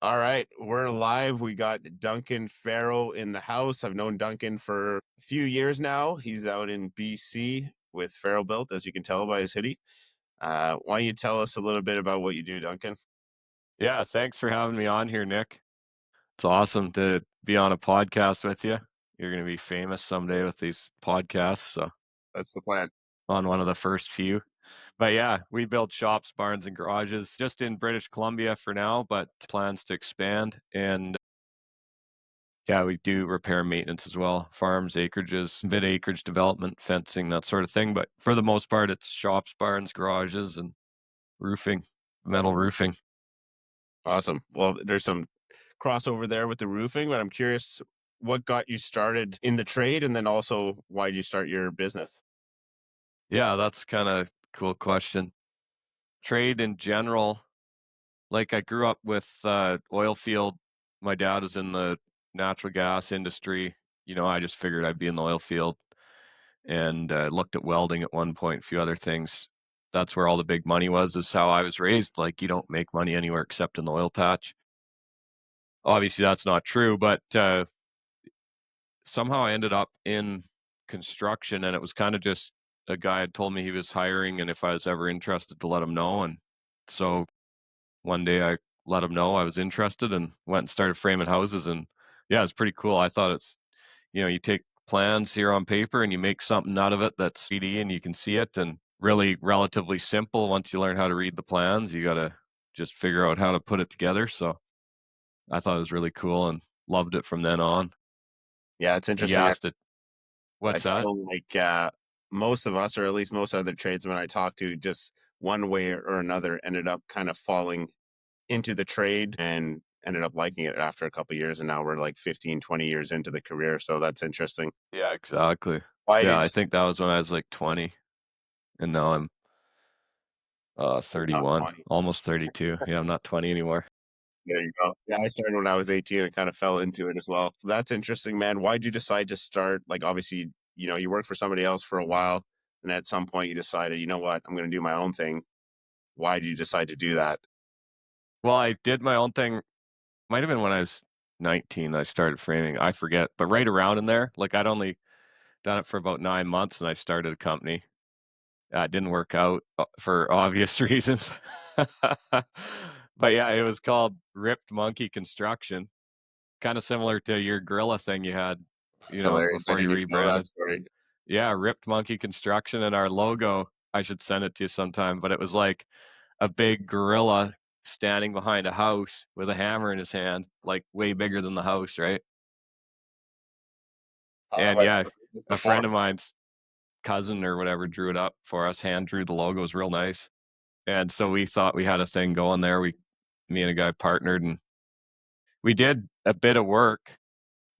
All right, we're live. We got Duncan Farrow in the house. I've known Duncan for a few years now. He's out in BC with Farrow Built, as you can tell by his hoodie. Why don't you tell us a little bit about what you do, Duncan? Yeah, thanks for having me on here, Nick. It's awesome to be on a podcast with you. You're going to be famous someday with these podcasts, so That's the plan. on one of the first few. But yeah, we build shops, barns, and garages just in British Columbia for now, but plans to expand. And yeah, we do repair and maintenance as well, farms, acreages, bit acreage development, fencing, that sort of thing. But for the most part, it's shops, barns, garages, and roofing, metal roofing. Awesome. Well, there's some crossover there with the roofing, but I'm curious what got you started in the trade, and then also why did you start your business? Yeah, that's kind of cool question. Trade in general, like I grew up with oil field. My dad was in the natural gas industry. I just figured I'd be in the oil field and looked at welding at one point, a few other things. That's where all the big money was, is how I was raised. Like, you don't make money anywhere except in the oil patch. Obviously, that's not true, but somehow I ended up in construction, and it was kind of just a guy had told me he was hiring and if I was ever interested to let him know. And so one day I let him know I was interested and went and started framing houses. And yeah, it's pretty cool. I thought you take plans here on paper and you make something out of it that's 3D and you can see it and really relatively simple. Once you learn how to read the plans, you got to just figure out how to put it together. So I thought it was really cool and loved it from then on. Yeah, it's You interesting. asked it, I what's that? feel like most of us, or at least most other tradesmen I talk to, just one way or another ended up kind of falling into the trade and ended up liking it after a couple years. And now we're like 15, 20 years into the career. So that's interesting. Yeah, exactly. Why Yeah, did I you think that was when I was like 20 and now I'm not 31, 20? almost 32. Yeah, I'm not 20 anymore. There you go. Yeah, I started when I was 18 and kind of fell into it as well. That's interesting, man. Why'd you decide to start? Like, obviously, you worked for somebody else for a while. And at some point you decided, you know what, I'm going to do my own thing. Why did you decide to do that? Well, I did my own thing. Might have been when I was 19 I started framing. I forget, but right around in there, like I'd only done it for about 9 months and I started a company. It didn't work out for obvious reasons. But yeah, it was called Ripped Monkey Construction, kind of similar to your gorilla thing you had, It's hilarious. I before you didn't even know that rebranded. story. Yeah, Ripped Monkey Construction, and our logo, I should send it to you sometime, but it was like a big gorilla standing behind a house with a hammer in his hand, like way bigger than the house, right? And I've yeah, heard this a before. friend of mine's cousin or whatever drew it up for us, hand drew the logo. It was real nice. And so we thought we had a thing going there. Me and a guy partnered and we did a bit of work.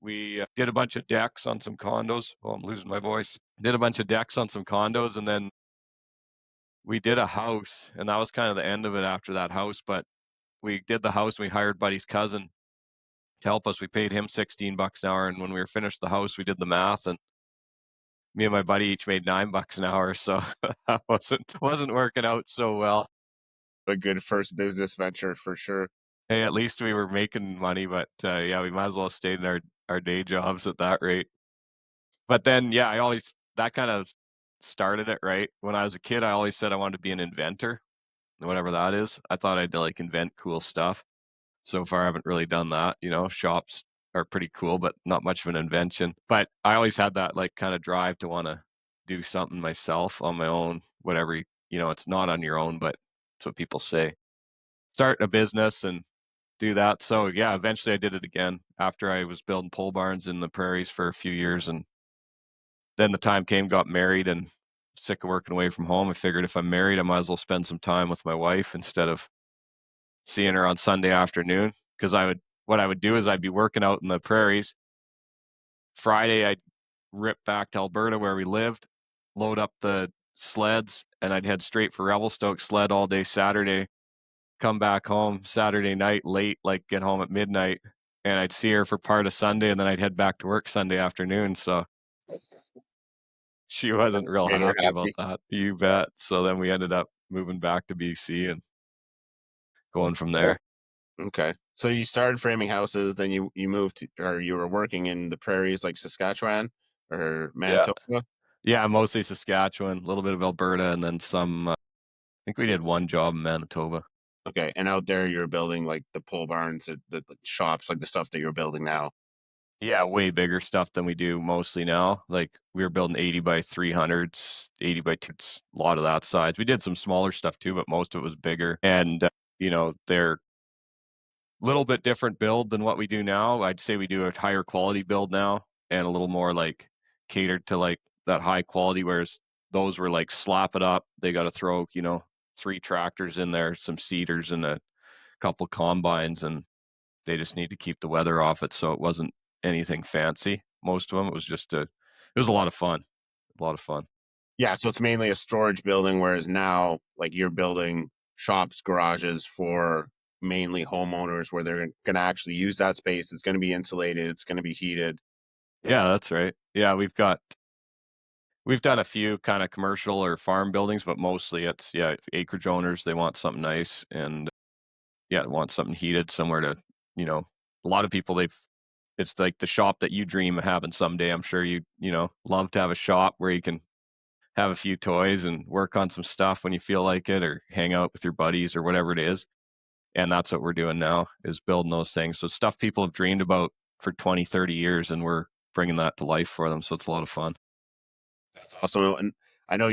We did a bunch of decks on some condos. Oh, I'm losing my voice. Did a bunch of decks on some condos and then we did a house and that was kind of the end of it after that house. But we did the house and we hired Buddy's cousin to help us. We paid him 16 bucks an hour. And when we were finished the house, we did the math and me and my buddy each made 9 bucks an hour. So that wasn't working out so well. A good first business venture for sure. Hey, at least we were making money, but yeah, we might as well have stayed in our day jobs at that rate. But then, yeah, I always that kind of started it, right? When I was a kid, I always said I wanted to be an inventor, whatever that is. I thought I'd like invent cool stuff. So far, I haven't really done that. Shops are pretty cool, but not much of an invention. But I always had that like kind of drive to want to do something myself on my own, whatever, it's not on your own, but it's what people say. Start a business and do that. So yeah, eventually I did it again after I was building pole barns in the prairies for a few years. And then the time came, got married and sick of working away from home. I figured if I'm married, I might as well spend some time with my wife instead of seeing her on Sunday afternoon. Cause what I would do is I'd be working out in the prairies. Friday, I'd rip back to Alberta where we lived, load up the sleds, and I'd head straight for Revelstoke, sled all day Saturday, come back home Saturday night late, like get home at midnight, and I'd see her for part of Sunday, and then I'd head back to work Sunday afternoon. So she wasn't real Made her happy about happy. that. You bet. So then we ended up moving back to BC and going from there. Okay. So you started framing houses, then you moved to, or you were working in the prairies like Saskatchewan or Yeah. Manitoba? Yeah, mostly Saskatchewan, a little bit of Alberta, and then some, I think we did one job in Manitoba. Okay. And out there you were building like the pole barns, the shops, like the stuff that you're building now. Yeah, way bigger stuff than we do mostly now. Like, we were building 80 by 300s, 80 by 2s, a lot of that size. We did some smaller stuff too, but most of it was bigger, and, they're little bit different build than what we do now. I'd say we do a higher quality build now and a little more, like, catered to, like, that high quality, whereas those were, like, slap it up. They gotta throw, 3 tractors in there, some seeders, and a couple combines, and they just need to keep the weather off it, so it wasn't anything fancy. Most of them, it was a lot of fun. A lot of fun. Yeah. So it's mainly a storage building, whereas now like you're building shops, garages for mainly homeowners where they're going to actually use that space. It's going to be insulated. It's going to be heated. Yeah, that's right. Yeah, we've done a few kinda commercial or farm buildings, but mostly it's, yeah, acreage owners, they want something nice and, yeah, want something heated, somewhere to, you know a lot of people, it's like the shop that you dream of having someday. I'm sure love to have a shop where you can have a few toys and work on some stuff when you feel like it, or hang out with your buddies or whatever it is, and that's what we're doing now, is building those things. So stuff people have dreamed about for 20, 30 years, and we're bringing that to life for them, so it's a lot of fun. That's awesome. And I know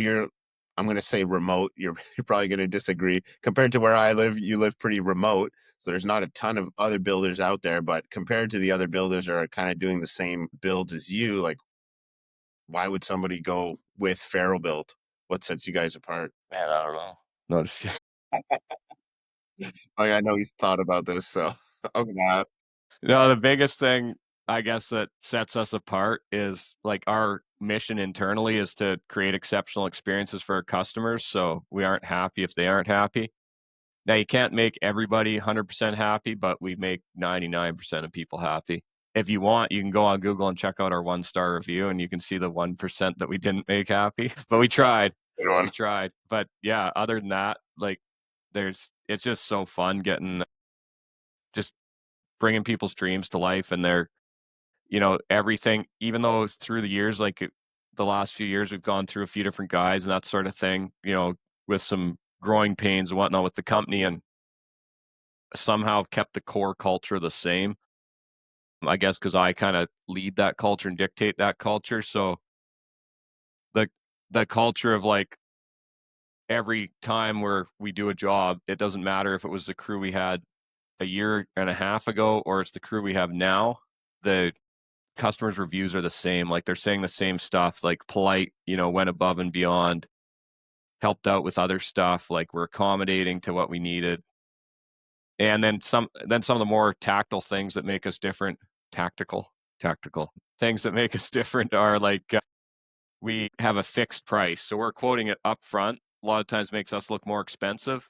I'm going to say remote. You're probably going to disagree. Compared to where I live, you live pretty remote. So there's not a ton of other builders out there, but compared to the other builders that are kind of doing the same builds as you, like why would somebody go with Farrow Built? What sets you guys apart? Man, I don't know. No, just kidding. Like I know he's thought about this, so I'm gonna ask. No, the biggest thing, I guess, that sets us apart is, like, our mission internally is to create exceptional experiences for our customers, so we aren't happy if they aren't happy. Now, you can't make everybody 100% happy, but we make 99% of people happy. If you want, you can go on Google and check out our one-star review, and you can see the 1% that we didn't make happy, but we tried. Good one. We tried. But, yeah, other than that, like, it's just so fun getting just bringing people's dreams to life, and everything, even though through the years, like, the last few years, we've gone through a few different guys and that sort of thing, with some growing pains and whatnot with the company, and somehow kept the core culture the same. I guess because I kinda lead that culture and dictate that culture, so the the culture of, like, every time where we do a job, it doesn't matter if it was the crew we had a year and a half ago or it's the crew we have now, the customers' reviews are the same, like, they're saying the same stuff, like, polite, went above and beyond, helped out with other stuff, like, we're accommodating to what we needed. And then some of the more tactile things that make us different, tactical things that make us different are, like, we have a fixed price, so we're quoting it upfront. A lot of times makes us look more expensive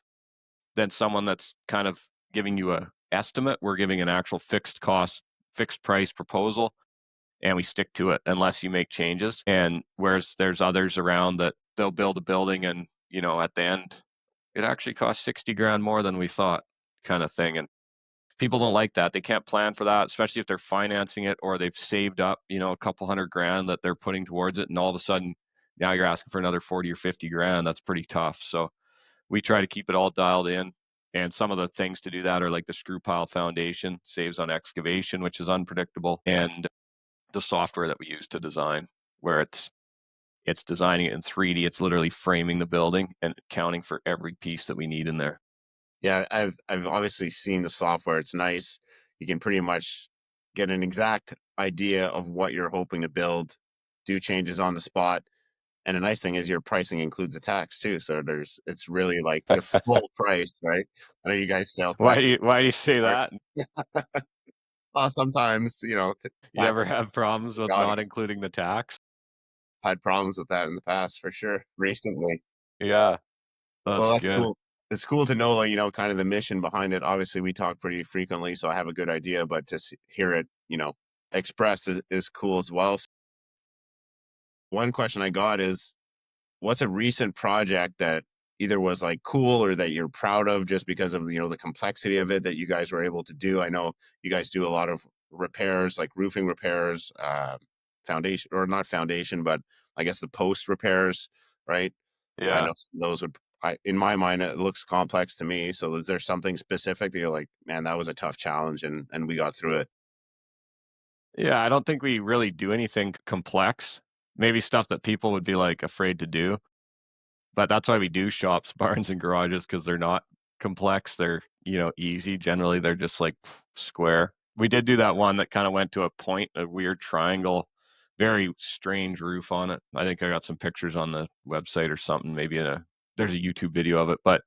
than someone that's kind of giving you a estimate. We're giving an actual fixed cost, fixed price proposal, and we stick to it unless you make changes. And whereas there's others around that they'll build a building and, at the end, it actually costs 60 grand more than we thought, kind of thing. And people don't like that. They can't plan for that, especially if they're financing it or they've saved up, a couple hundred grand that they're putting towards it. And all of a sudden, now you're asking for another 40 or 50 grand. That's pretty tough. So we try to keep it all dialed in. And some of the things to do that are like the screw pile foundation, saves on excavation, which is unpredictable, and the software that we use to design, where it's designing it in 3D. It's literally framing the building and accounting for every piece that we need in there. Yeah, I've obviously seen the software. It's nice. You can pretty much get an exact idea of what you're hoping to build, do changes on the spot. And the nice thing is your pricing includes the tax too. So it's really like the full price, right? I know you guys sales Why tax. do you say that? Experts. Sometimes, You ever tax have problems with got not including the tax? had problems with that in the past for sure. Recently. Yeah, Well, that's that's good. cool. It's cool to know, like, kind of the mission behind it. Obviously, we talk pretty frequently, so I have a good idea, but to hear it, expressed is cool as well. So one question I got is, what's a recent project that either was like cool or that you're proud of just because of, the complexity of it that you guys were able to do? I know you guys do a lot of repairs, like roofing repairs, foundation, or not foundation, but I guess the post repairs, right? I Yeah. know those would, in my mind, it looks complex to me. So is there something specific that you're like, man, that was a tough challenge and we got through it? Yeah, I don't think we really do anything complex. Maybe stuff that people would be, like, afraid to do, but that's why we do shops, barns, and garages because 'cause they're not complex, they're, easy. Generally, they're just, like, square. We did do that one that kinda went to a point, a weird triangle, very strange roof on it. I think I got some pictures on the website or something, maybe there's a YouTube video of it, but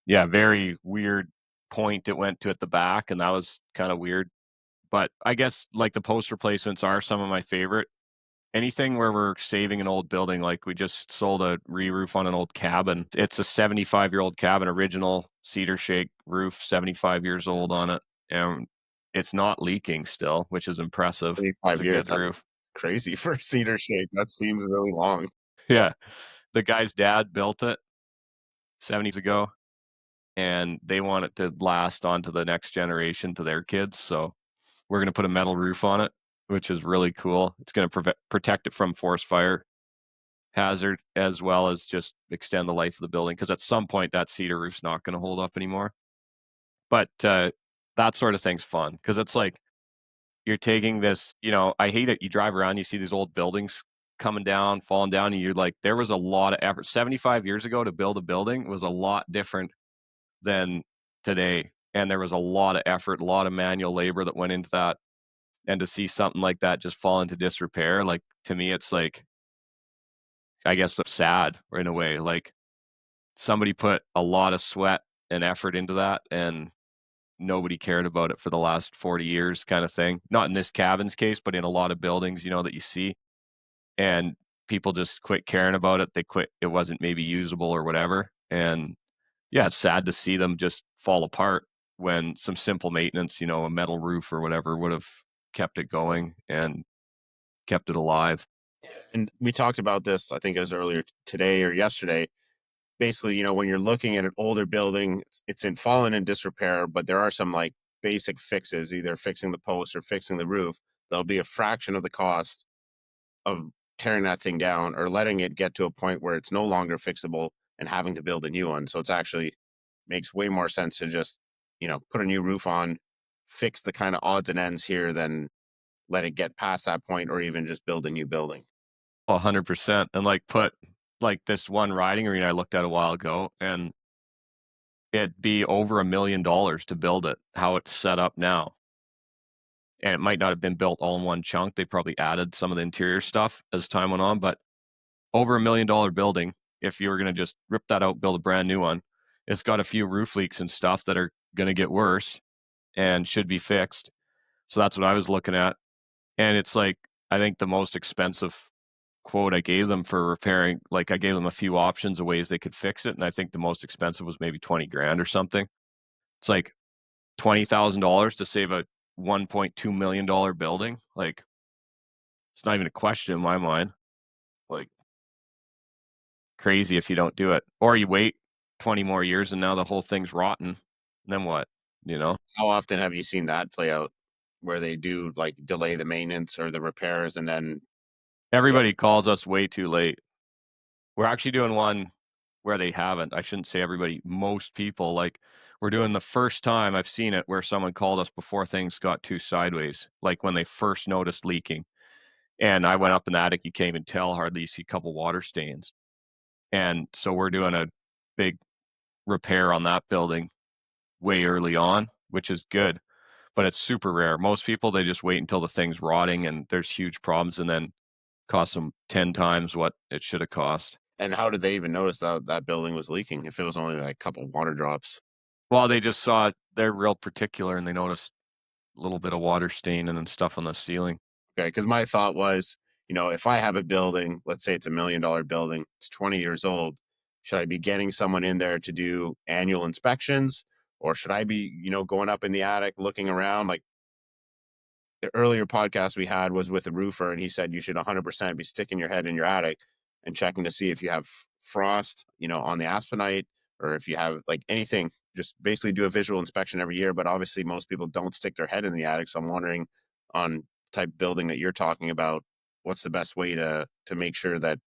yeah, very weird point it went to at the back, and that was kinda weird. But I guess, like, the post replacements are some of my favorite. Anything where we're saving an old building, like, we just sold a re-roof on an old cabin. It's a 75-year-old cabin, original cedar shake roof, 75 years old on it, and it's not leaking still, which is impressive. It's 25 a years. good That's roof. crazy for a cedar shake. That seems really long. Yeah. The guy's dad built it 70s ago, and they want it to last on to the next generation, to their kids, so we're gonna put a metal roof on it, which is really cool. It's gonna protect it from forest fire hazard, as well as just extend the life of the building. Because at some point, that cedar roof's not gonna hold up anymore. But, that sort of thing's fun because it's like you're taking this, I hate it, you drive around, you see these old buildings coming down, falling down, and you're like, there was a lot of effort. 75 years ago to build a building was a lot different than today, and there was a lot of effort, a lot of manual labor that went into that, and to see something like that just fall into disrepair, like, to me, it's like, I guess it's sad in a way, like, somebody put a lot of sweat and effort into that, and nobody cared about it for the last 40 years kinda thing. Not in this cabin's case, but in a lot of buildings, that you see, and people just quit caring about it. They quit, it wasn't maybe usable or whatever, and, yeah, it's sad to see them just fall apart when some simple maintenance, a metal roof or whatever would've kept it going and kept it alive. And we talked about this, I think it was earlier today or yesterday. Basically, when you're looking at an older building, it's in fallen in disrepair, but there are some like basic fixes, either fixing the post or fixing the roof. There'll be a fraction of the cost of tearing that thing down or letting it get to a point where it's no longer fixable and having to build a new one. So it's actually makes way more sense to just, put a new roof on, fix the kind of odds and ends here than let it get past that point or even just build a new building. 100%, and, like, put like, this one riding arena I looked at a while ago, and it'd be over $1,000,000 to build it, how it's set up now, and it might not have been built all in one chunk. They probably added some of the interior stuff as time went on, but over $1,000,000 building, if you were gonna just rip that out, build a brand new one, it's got a few roof leaks and stuff that are gonna get worse and should be fixed. So that's what I was looking at, and it's like, I think the most expensive quote I gave them for repairing, like, I gave them a few options of ways they could fix it, and I think the most expensive was maybe 20 grand or something. It's like $20,000 to save a $1.2 million building. Like, it's not even a question in my mind. Like, crazy if you don't do it. Or you wait 20 more years and now the whole thing's rotten. Then what? You know? How often have you seen that play out where they do like delay the maintenance or the repairs and then, yeah, Everybody calls us way too late. We're actually doing one where they haven't. I shouldn't say everybody, most people, like, we're doing the first time I've seen it where someone called us before things got too sideways, like when they first noticed leaking. And I went up in the attic, you can't even tell hardly, you see a couple water stains. And so we're doing a big repair on that building way early on, which is good, but it's super rare. Most people, they just wait until the thing's rotting and there's huge problems and then cost them 10 times what it should have cost. and how did they even notice that that building was leaking if it was only like a couple water drops? Well, they just saw it, they're real particular and they noticed a little bit of water staining and stuff on the ceiling. Okay, because my thought was, if I have a building, let's say it's $1 million building, it's 20 years old, should I be getting someone in there to do annual inspections, or should I be, going up in the attic looking around? Like the earlier podcast we had was with a roofer, and he said you should 100% be sticking your head in your attic and checking to see if you have frost, on the aspenite, or if you have like anything, just basically do a visual inspection every year. But obviously, most people don't stick their head in the attic. So I'm wondering, on type building that you're talking about, what's the best way to make sure that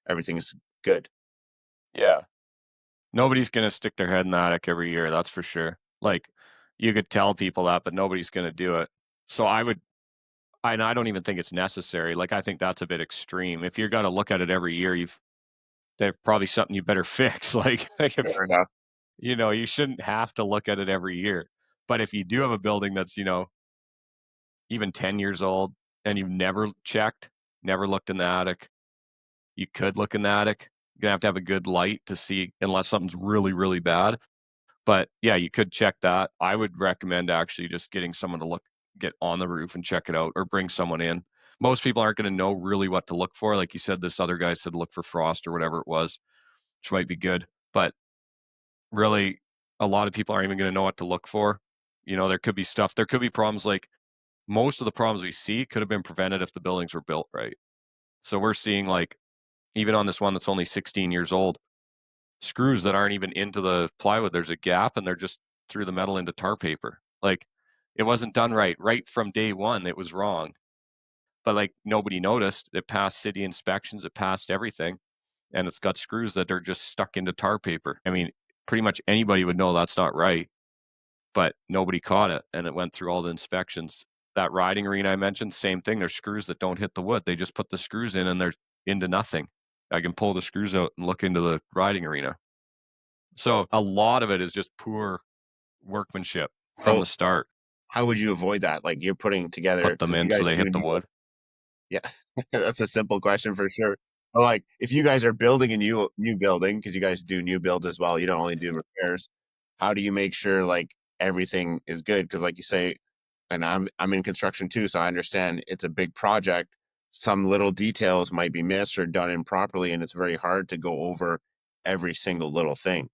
everything's good? Yeah. Nobody's gonna stick their head in the attic every year, that's for sure. Like, you could tell people that, but nobody's gonna do it. So I don't even think it's necessary. Like, I think that's a bit extreme. If you're gonna look at it every year, there's probably something you better fix. Like if Fair enough. you shouldn't have to look at it every year. But if you do have a building that's, even 10 years old and you've never checked, never looked in the attic, you could look in the attic. You're gonna have to have a good light to see unless something's really, really bad. But yeah, you could check that. I would recommend actually just getting someone to get on the roof and check it out or bring someone in. Most people aren't going to know really what to look for. Like you said, this other guy said look for frost or whatever it was, which might be good. But really, a lot of people aren't even going to know what to look for. There could be stuff, there could be problems like most of the problems we see could have been prevented if the buildings were built right. So we're seeing like, even on this one that's only 16 years old, screws that aren't even into the plywood. There's a gap and they're just threw the metal into tar paper. Like it wasn't done right. Right from day one, it was wrong. But like nobody noticed. It passed city inspections, it passed everything. And it's got screws that are just stuck into tar paper. I mean, pretty much anybody would know that's not right, but nobody caught it. And it went through all the inspections. That riding arena I mentioned, same thing. There's screws that don't hit the wood. They just put the screws in and they're into nothing. I can pull the screws out and look into the riding arena. So a lot of it is just poor workmanship from So the start. how would you avoid that? Like, you're putting together, Put them because you in so guys they do hit the new. wood. Yeah, that's a simple question for sure. But, like, if you guys are building a new building, because you guys do new builds as well, you don't only do repairs, how do you make sure, like, everything is good? Because, like you say, and I'm in construction too, so I understand it's a big project. Some little details might be missed or done improperly, and it's very hard to go over every single little thing,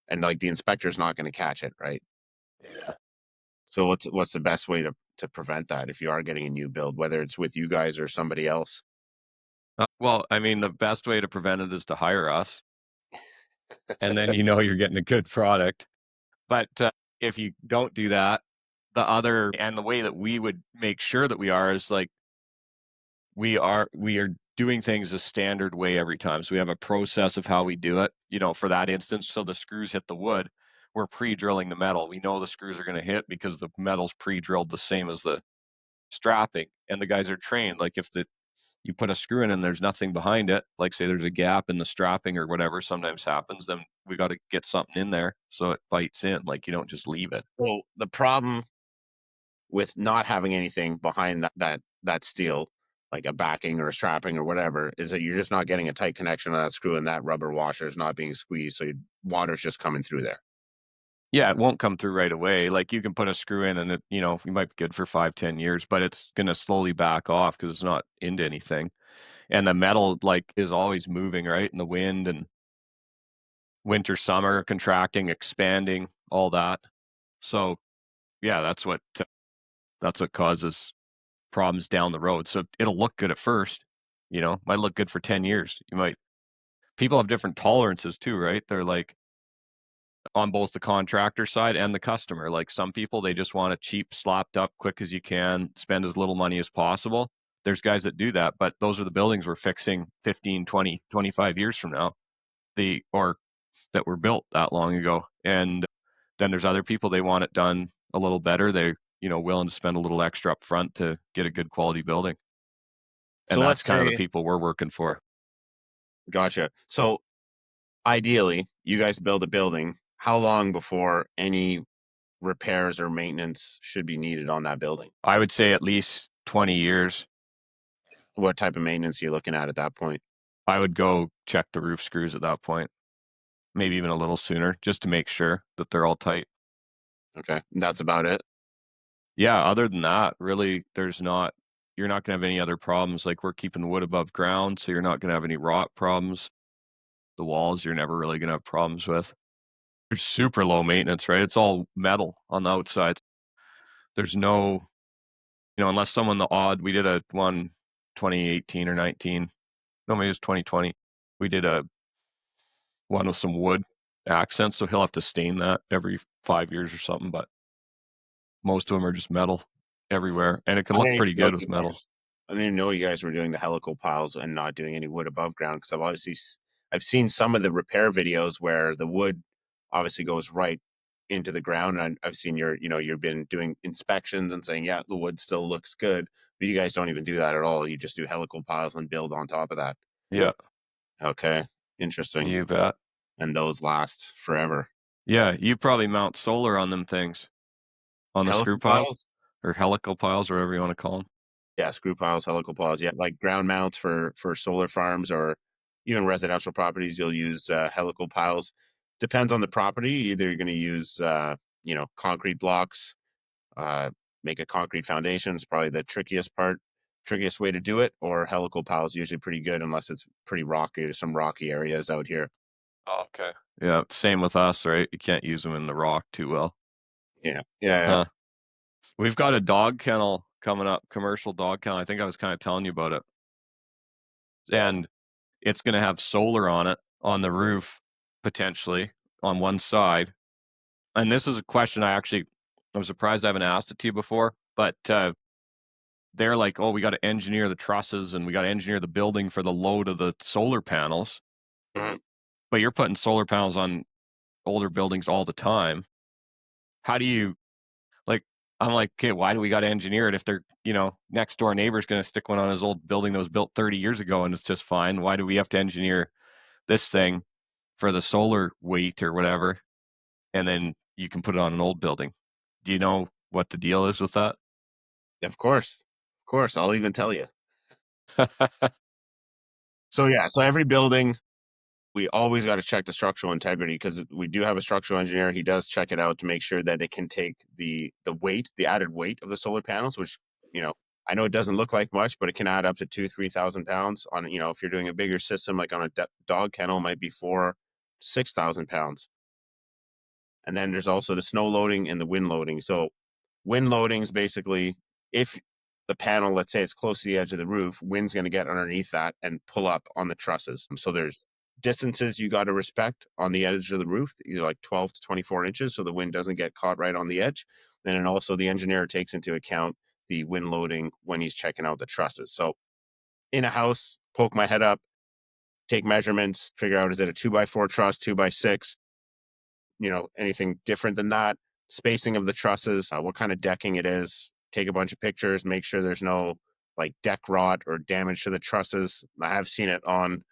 and, like, the inspector's not gonna catch it, right? Yeah. So what's the best way to prevent that if you are getting a new build, whether it's with you guys or somebody else? Well, I mean, the best way to prevent it is to hire us, and then you're getting a good product. But if you don't do that, the way that we would make sure that we are is like we are doing things a standard way every time. So we have a process of how we do it. For that instance, so the screws hit the wood, we're pre-drilling the metal. We know the screws are going to hit because the metal's pre-drilled the same as the strapping, and the guys are trained. Like if the you put a screw in and there's nothing behind it, like say there's a gap in the strapping or whatever sometimes happens, then we got to get something in there so it bites in. Like you don't just leave it. Well, the problem with not having anything behind that steel, like a backing or a strapping or whatever, is that you're just not getting a tight connection on that screw, and that rubber washer is not being squeezed, so water's just coming through there. Yeah, it won't come through right away. Like you can put a screw in and you might be good for 5, 10 years, but it's going to slowly back off because it's not into anything. And the metal like is always moving, right? In the wind and winter, summer, contracting, expanding, all that. So yeah, that's what causes problems down the road. So it'll look good at first, might look good for 10 years. People have different tolerances too, right? They're like on both the contractor side and the customer. Like some people, they just want it cheap, slapped up, quick as you can, spend as little money as possible. There's guys that do that, but those are the buildings we're fixing 15, 20, 25 years from now, or that were built that long ago. And then there's other people, they want it done a little better. They're, willing to spend a little extra up front to get a good quality building. And So that's let's kind of the say, people we're working for. gotcha. So ideally, you guys build a building. How long before any repairs or maintenance should be needed on that building? I would say at least 20 years. What type of maintenance are you looking at that point? I would go check the roof screws at that point, maybe even a little sooner, just to make sure that they're all tight. Okay, that's about it. Yeah, other than that, really, you're not gonna have any other problems. Like we're keeping wood above ground, so you're not gonna have any rot problems. The walls, you're never really gonna have problems with. There's super low maintenance, right? It's all metal on the outside. There's no, unless someone the odd, we did a one 2018 or 19, no, maybe it was 2020. We did a one with some wood accents, so he'll have to stain that every 5 years or something, but most of them are just metal everywhere, and it can I look didn't even pretty know good with you metal. guys I didn't even know you guys were doing the helical piles and not doing any wood above ground, because I've seen some of the repair videos where the wood obviously goes right into the ground, and I've seen you've been doing inspections and saying, "Yeah, the wood still looks good," but you guys don't even do that at all. You just do helical piles and build on top of that. Yeah, Okay, interesting. you bet. And those last forever. Yeah, you probably mount solar on them things, on the screw Helical pile piles? or helical piles, or whatever you wanna call them. Yeah, screw piles, helical piles, yeah, like ground mounts for solar farms or even residential properties, you'll use, helical piles. Depends on the property, either you're gonna use, concrete blocks, uh, make a concrete foundation is probably the trickiest way to do it, or helical piles usually pretty good unless it's pretty rocky. There's some rocky areas out here. Oh, okay. Yeah, same with us, right? You can't use them in the rock too well. Yeah. Yeah, yeah. Huh. We've got a dog kennel coming up, commercial dog kennel. I think I was kinda telling you about it, and it's gonna have solar on it, on the roof, potentially, on one side, and this is a question I'm surprised I haven't asked it to you before, but, they're like, "Oh, we gotta engineer the trusses, and we gotta engineer the building for the load of the solar panels," Mhm. but you're putting solar panels on older buildings all the time. How do you like, I'm like, "Okay, why do we gotta engineer it if they're next door neighbor's gonna stick one on his old building that was built 30 years ago and it's just fine. Why do we have to engineer this thing for the solar weight or whatever, and then you can put it on an old building?" Do you know what the deal is with that? Of course. Of course, I'll even tell you. So, yeah, so every building we always got to check the structural integrity because we do have a structural engineer. He does check it out to make sure that it can take the weight, the added weight of the solar panels, which you know I know it doesn't look like much, but it can add up to 2-3,000 pounds on if you're doing a bigger system like on a dog kennel, it might be 4-6,000 pounds. And then there's also the snow loading and the wind loading. So wind loading is basically if the panel, let's say it's close to the edge of the roof, wind's going to get underneath that and pull up on the trusses. So there's distances you got to respect on the edge of the roof, either like 12 to 24 inches, so the wind doesn't get caught right on the edge. And also the engineer takes into account the wind loading when he's checking out the trusses. So in a house, poke my head up, take measurements, figure out is it a 2x4 truss, 2x6, anything different than that, spacing of the trusses, what kind of decking it is, take a bunch of pictures, make sure there's no like deck rot or damage to the trusses. I have seen it on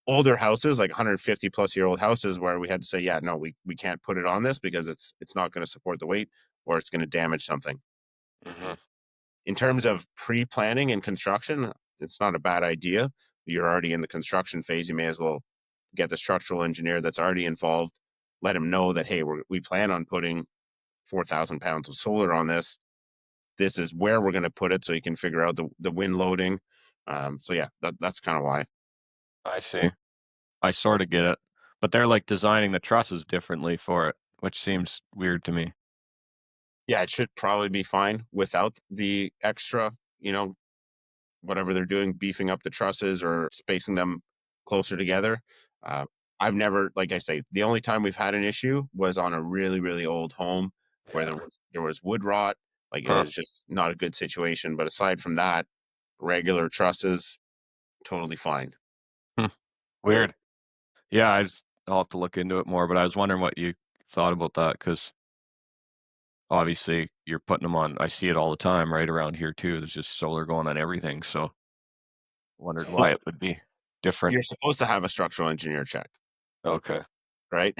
older houses, like 150 plus year old houses, where we had to say, yeah, no, we can't put it on this because it's not going to support the weight or it's going to damage something. Mhm. In terms of pre-planning and construction, it's not a bad idea. You're already in the construction phase. You may as well get the structural engineer that's already involved. Let him know that, hey, we plan on putting 4,000 pounds of solar on this. This is where we're going to put it, so you can figure out the wind loading. So yeah, that's kind of why. I see. I sorta get it, but they're, like, designing the trusses differently for it, which seems weird to me. Yeah, it should probably be fine without the extra, whatever they're doing, beefing up the trusses or spacing them closer together. Uh, I've never, like I say, the only time we've had an issue was on a really, really old home where Yeah. there was wood rot. Like it Huh. was just not a good situation. But aside from that, regular trusses, totally fine. Hmm. Weird. Yeah, I'll have to look into it more, but I was wondering what you thought about that because obviously you're putting them on. I see it all the time right around here too. There's just solar going on everything, so wondered why So it would be different. you're supposed to have a structural engineer check, Okay. right?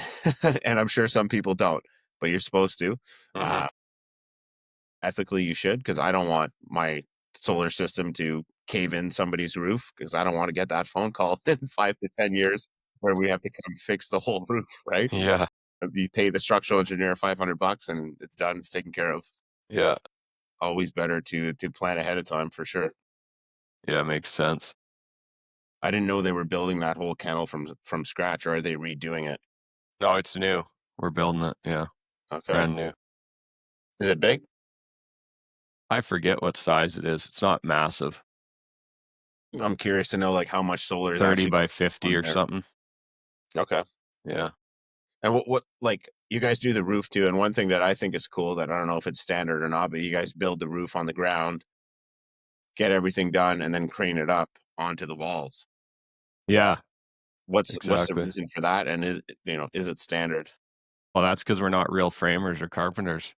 And I'm sure some people don't, but you're supposed to. Mhm. Uh, Ethically, you should, because I don't want my solar system to cave in somebody's roof because I don't want to get that phone call in 5 to 10 years where we have to come fix the whole roof, right? Yeah. You pay the structural engineer $500 and it's done, it's taken care of. Yeah. Always better to plan ahead of time for sure. Yeah, makes sense. I didn't know they were building that whole kennel from scratch, or are they redoing it? No, it's new. We're building it. Yeah. Okay. Brand new. Is it big? I forget what size it is. It's not massive. I'm curious to know like how much solar is 30 actually by 50 on or there. something. Okay. Yeah. And what like you guys do the roof too? And one thing that I think is cool that I don't know if it's standard or not, but you guys build the roof on the ground, get everything done, and then crane it up onto the walls. Yeah, What's the exactly. reason for that? And is it standard? Well, that's because 'cause we're not real framers or carpenters.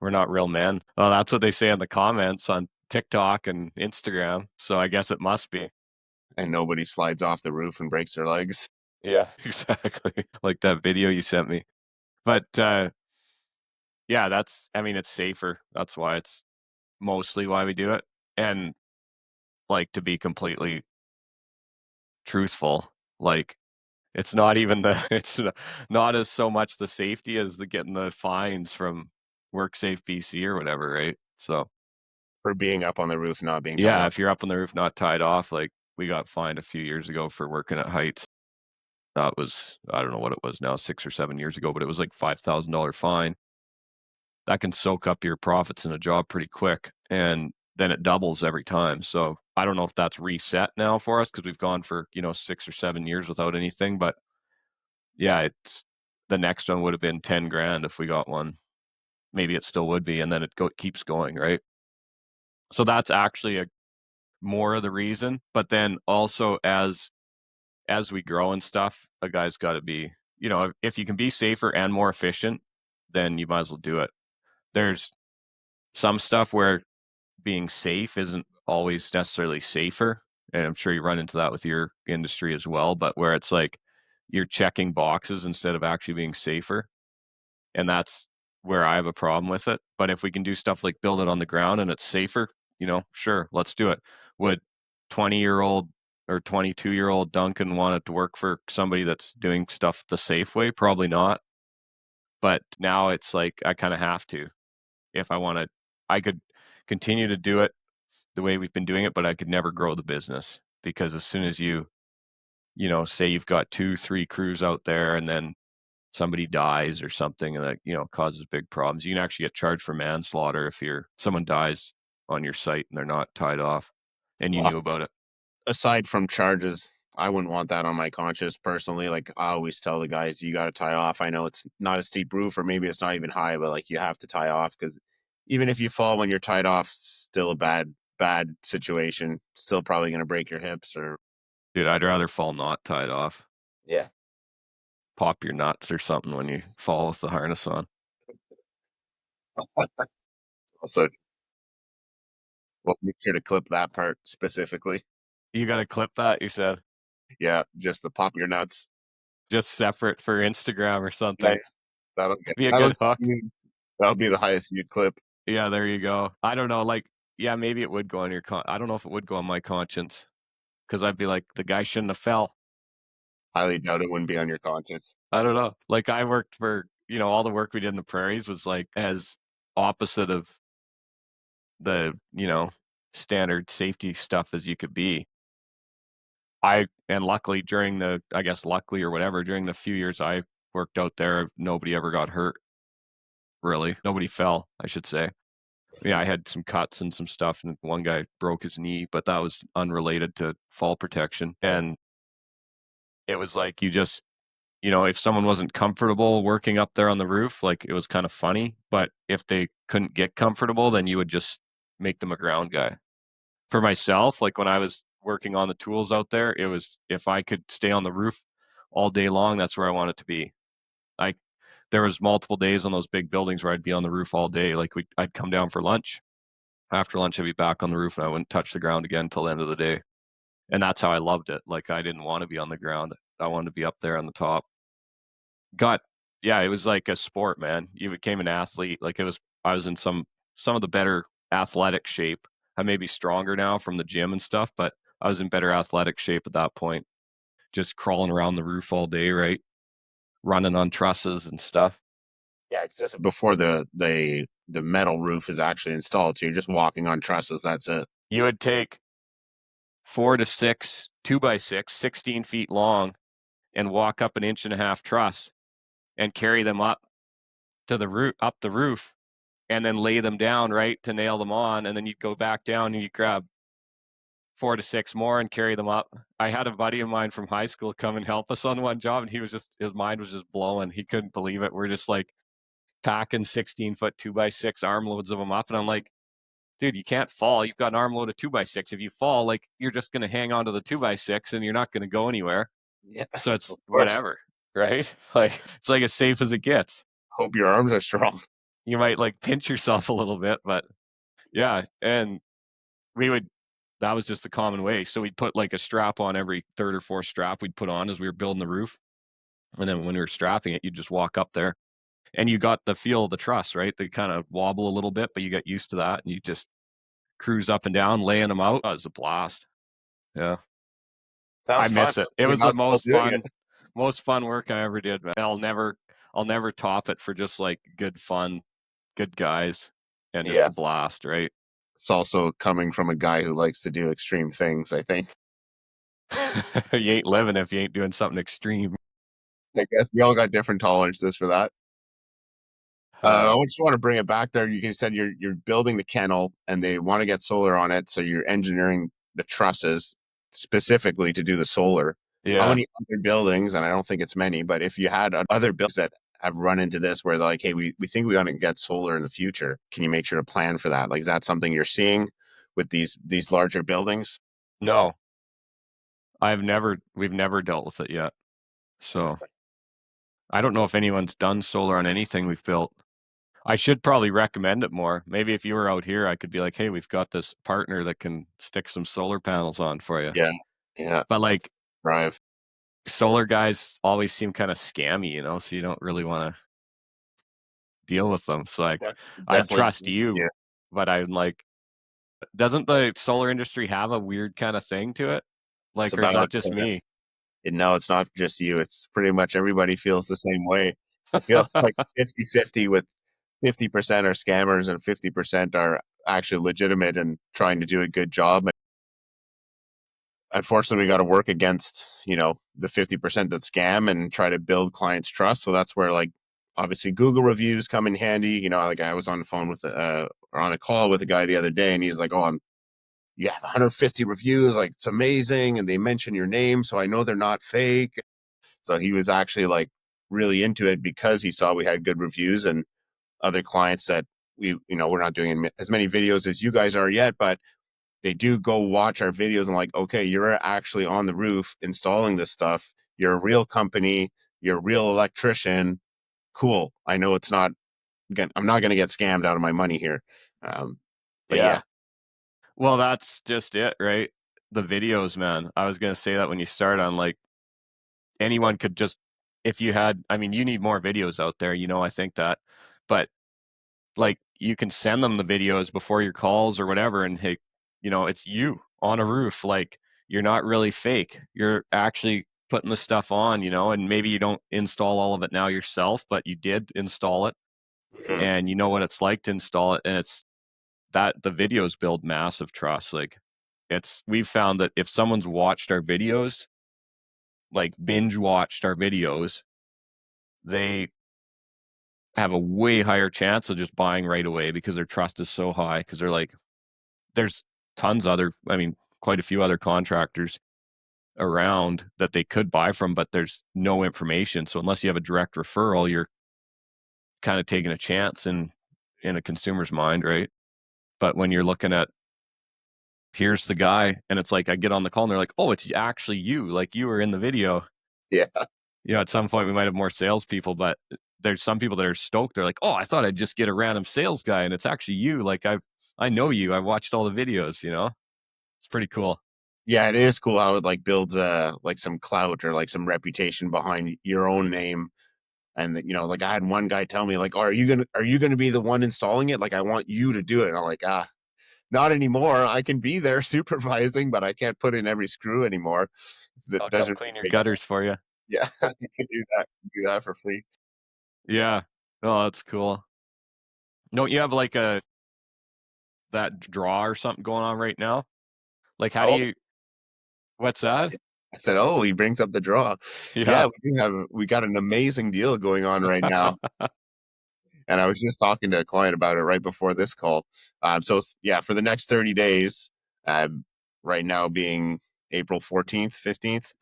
We're not real men. Well, that's what they say in the comments on TikTok and Instagram, so I guess it must be. And nobody slides off the roof and breaks their legs. Yeah, exactly, like that video you sent me. But, yeah, that's I mean, it's safer. That's why it's mostly why we do it, and, like, to be completely truthful, like, it's not even the it's not as so much the safety as the getting the fines from WorkSafe BC or whatever, right? So, For being up on the roof, not being tied yeah, off. if you're up on the roof not tied off, like, we got fined a few years ago for working at heights. That was I don't know what it was now, 6 or 7 years ago, but it was like $5,000 fine. That can soak up your profits in a job pretty quick, and then it doubles every time, so I don't know if that's reset now for us because 'cause we've gone for, 6 or 7 years without anything, but yeah, it's the next one would have been 10 grand if we got one. Maybe it still would be, and then it keeps going, right? So that's actually a more of the reason, but then also as we grow and stuff, a guy's gotta be if you can be safer and more efficient, then you might as well do it. There's some stuff where being safe isn't always necessarily safer, and I'm sure you run into that with your industry as well, but where it's like you're checking boxes instead of actually being safer, and that's where I have a problem with it. But if we can do stuff like build it on the ground and it's safer, sure, let's do it. Would 20-year-old or 22-year-old Duncan want it to work for somebody that's doing stuff the safe way? Probably not. But now it's like I kind of have to if I want to. I could continue to do it the way we've been doing it, but I could never grow the business because as soon as say you've got 2, 3 crews out there and then somebody dies or something and that, causes big problems. You can actually get charged for manslaughter if someone dies on your site and they're not tied off and you Well, knew about it. aside from charges, I wouldn't want that on my conscience personally. Like I always tell the guys, you got to tie off. I know it's not a steep roof, or maybe it's not even high, but like you have to tie off because even if you fall when you're tied off, still a bad situation. Still probably going to break your hips or Dude, I'd rather fall not tied off. yeah. Pop your nuts or something when you fall with the harness on. Also, well, make sure to clip that part specifically. You gotta clip that, you said. Yeah, just to pop your nuts. Just separate for Instagram or Yeah, something. Be a that'll good get hook. you. That'll be the highest you'd clip. Yeah, there you go. I don't know, like, yeah, maybe it would go on your I don't know if it would go on my conscience because 'cause I'd be like, "The guy shouldn't have fell." Highly doubt it wouldn't be on your conscience. I don't know. Like, I worked for all the work we did in the prairies was, like, as opposite of the, standard safety stuff as you could be. And luckily during the I guess luckily or whatever, during the few years I worked out there, nobody ever got hurt, really. Nobody fell, I should say. Yeah, I had some cuts and some stuff, and one guy broke his knee, but that was unrelated to fall protection, and it was like you just if someone wasn't comfortable working up there on the roof, like, it was kinda funny, but if they couldn't get comfortable, then you would just make them a ground guy. For myself, like, when I was working on the tools out there, it was if I could stay on the roof all day long, that's where I wanted to be. I there was multiple days on those big buildings where I'd be on the roof all day, like, I'd come down for lunch. After lunch, I'd be back on the roof, and I wouldn't touch the ground again until the end of the day, and that's how I loved it, like, I didn't wanna be on the ground. I wanted to be up there on the top. Got Yeah, it was like a sport, man. You became an athlete, like, it was I was in some of the better athletic shape. I may be stronger now from the gym and stuff, but I was in better athletic shape at that point, just crawling around the roof all day, right? Running on trusses and stuff. Yeah, it's just before the metal roof is actually installed, so you're just walking on trusses, that's it. You would take 4 to 6 2 by 6, 16 feet long, and walk up an inch and a half truss and carry them up the roof, and then lay them down, right, to nail them on, and then you'd go back down and you'd grab 4 to 6 more and carry them up. I had a buddy of mine from high school come and help us on one job, and he was just his mind was just blowing. He couldn't believe it. We're just like packing 16-foot 2x6 arm loads of them up, and I'm like, dude, you can't fall. You've got an arm load of 2x6. If you fall, like you're just going to hang on to the 2x6 and you're not going to go anywhere. Yeah, So of it's course. whatever, right? Like it's like as safe as it gets. Hope your arms are strong. You might like pinch yourself a little bit, but Yeah. yeah. And we would, that was just the common way. So we'd put like a strap on every third or fourth strap we'd put on as we were building the roof. And then when we were strapping it, you just walk up there and you got the feel of the truss, right? They kind of wobble a little bit, but you get used to that and you just cruise up and down, laying them out. Oh, it was a blast. Yeah. I Sounds fun. miss it. It You're was the not still doing it. most fun work I ever did, man. I'll never top it for just like good fun, good guys, and just Yeah. a blast, right? It's also coming from a guy who likes to do extreme things, I think. You ain't living if you ain't doing something extreme. I guess we all got different tolerances for that. Uh, I just want to bring it back there. You said you're building the kennel and they want to get solar on it, so you're engineering the trusses specifically to do the solar. How yeah. many other buildings, and I don't think it's many, but if you had other buildings that have run into this where they're like, hey, we think we want to get solar in the future. Can you make sure to plan for that? Like, is that something you're seeing with these larger buildings? No, we've never dealt with it yet. So I don't know if anyone's done solar on anything we've built. I should probably recommend it more. Maybe if you were out here, I could be like, hey, we've got this partner that can stick some solar panels on for you. Yeah, yeah, But like drive. solar guys always seem kind of scammy, so you don't really want to deal with them. So like I'd Definitely. trust you, Yeah, but I'm like, doesn't the solar industry have a weird kind of thing to it? it's Like, or is about that just me? no, it's not just you. It's pretty much everybody feels the same way. It feels like 50-50 with 50% are scammers and 50% are actually legitimate and trying to do a good job. Unfortunately, we got to work against, the 50% that scam and try to build clients' trust. So that's where like obviously Google reviews come in handy. Like I was on the phone with or on a call with a guy the other day and he's like, "Oh, you have 150 reviews, like it's amazing." And they mention your name. So I know they're not fake. So he was actually like really into it because he saw we had good reviews and other clients that we're not doing as many videos as you guys are yet, but they do go watch our videos and like, okay, you're actually on the roof installing this stuff. You're a real company. You're a real electrician. Cool. I know it's not, again, I'm not going to get scammed out of my money here. Um, but Yeah. yeah, Well, that's just it, right? The videos, man. I was gonna say that when you start on like anyone could just if you had I mean, you need more videos out there, I think that. But like you can send them the videos before your calls or whatever and hey, it's you on a roof. Like you're not really fake. You're actually putting the stuff on, and maybe you don't install all of it now yourself, but you did install it mhm, and you know what it's like to install it. And it's that the videos build massive trust. Like we've found that if someone's watched our videos, like binge watched our videos, they have a way higher chance of just buying right away because their trust is so high. Because they're like, there's I mean, quite a few other contractors around that they could buy from, but there's no information. So unless you have a direct referral, you're kind of taking a chance in a consumer's mind, right? But when you're looking at here's the guy, and it's like I get on the call and they're like, oh, it's actually you, like you were in the video. yeah, At some point we might have more salespeople, but there's some people that are stoked. They're like, oh, I thought I'd just get a random sales guy, and it's actually you. Like I know you. I watched all the videos. It's pretty cool. yeah. It is cool how it like builds like some clout or like some reputation behind your own name. And like I had one guy tell me like, "Oh, are you gonna be the one installing it? Like I want you to do it." And I'm like, not anymore. I can be there supervising, but I can't put in every screw anymore. It I'll come doesn't clean your make sense. gutters for you. Yeah, you can do that for free. Yeah. Oh, that's cool. Don't you have like that draw or something going on right now? Like, how do Oh, you? What's that? I said, oh, he brings up the draw. Yeah. Yeah, we got an amazing deal going on right now. And I was just talking to a client about it right before this call. So yeah, for the next 30 days, um, right now being April 14th, 15th.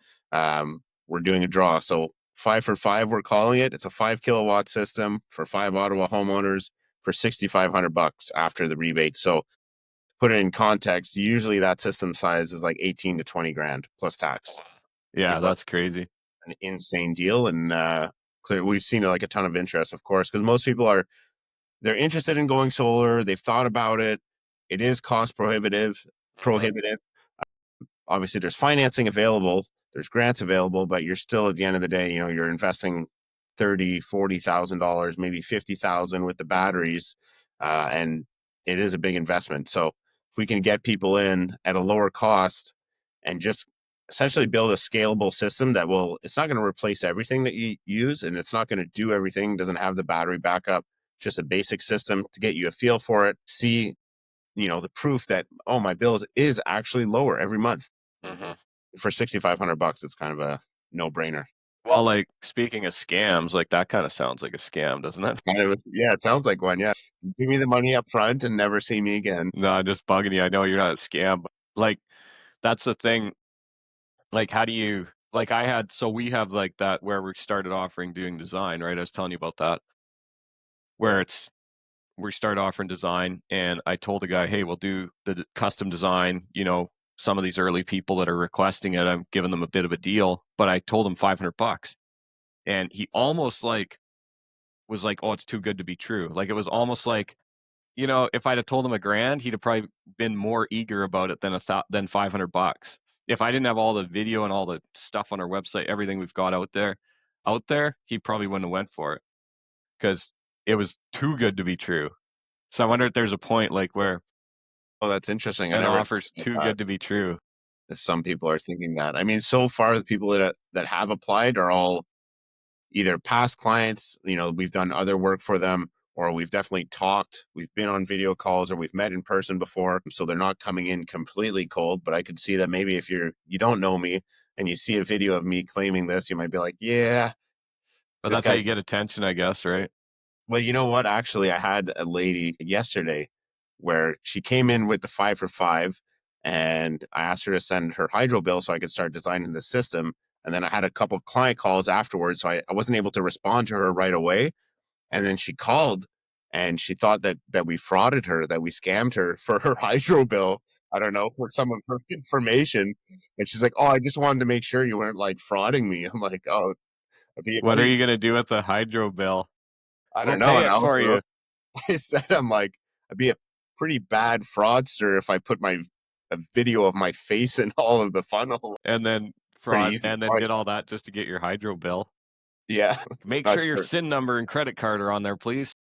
We're doing a draw. So 5 for 5, we're calling it. It's a 5 kilowatt system for 5 Ottawa homeowners for $6,500 after the rebate. So put it in context, usually that system size is like 18 to 20 grand plus tax. Yeah, But that's crazy. an insane deal. And clear, we've seen like a ton of interest, of course, because most people are they're interested in going solar. They've thought about it. It is cost prohibitive. Mhm. Prohibitive. Obviously, there's financing available. There's grants available, but you're still at the end of the day, you're investing 30, $40,000, maybe 50,000 with the batteries, and it is a big investment. So if we can get people in at a lower cost and just essentially build a scalable system that it's not going to replace everything that you use, and it's not going to do everything, doesn't have the battery backup, just a basic system to get you a feel for it, see, the proof that, oh, my bills is actually lower every month. Mhm. For $6,500, it's kind of a no brainer. Well, like, speaking of scams, like, that kinda sounds like a scam, doesn't it? And yeah, it sounds like one. Yeah. Give me the money up front and never see me again. No, just bugging you. I know you're not a scam, but, like, that's the thing. Like, how do you like, we have, like, that where we started offering doing design, right? I was telling you about that, where we started offering design, and I told the guy, "Hey, we'll do the custom design," some of these early people that are requesting it, I'm giving them a bit of a deal, but I told him $500, and he almost, like, was like, "Oh, it's too good to be true." Like, it was almost like, if I'd have told him a grand, he'd have probably been more eager about it than $500. If I didn't have all the video and all the stuff on our website, everything we've got out there, he probably wouldn't have went for it because it was too good to be true. So I wonder if there's a point, like, where Oh, that's interesting. I an never thought offer's about too that. good to be true. Some people are thinking that. I mean, so far, the people that have applied are all either past clients, we've done other work for them, or we've definitely talked. We've been on video calls or we've met in person before. So they're not coming in completely cold. But I could see that maybe if you don't know me and you see a video of me claiming this, you might be like, yeah, But this that's how you guy's. get attention, I guess, right? Well, you know what? Actually, I had a lady yesterday where she came in with the 5 for 5, and I asked her to send her hydro bill so I could start designing the system. And then I had a couple client calls afterwards, so I wasn't able to respond to her right away. And then she called, and she thought that we frauded her, that we scammed her for her hydro bill. I don't know, for some of her information. And she's like, "Oh, I just wanted to make sure you weren't like frauding me." I'm like, "Oh, it'd be a What are pretty, you gonna do with the hydro bill? I We'll don't know." pay And it for also you. I said, I'm like, I'd be a pretty bad fraudster if I put a video of my face in all of the funnel. And then Pretty fraud easy. and then did all that just to get your hydro bill. Yeah, Make not sure your sure. SIN number and credit card are on there, please.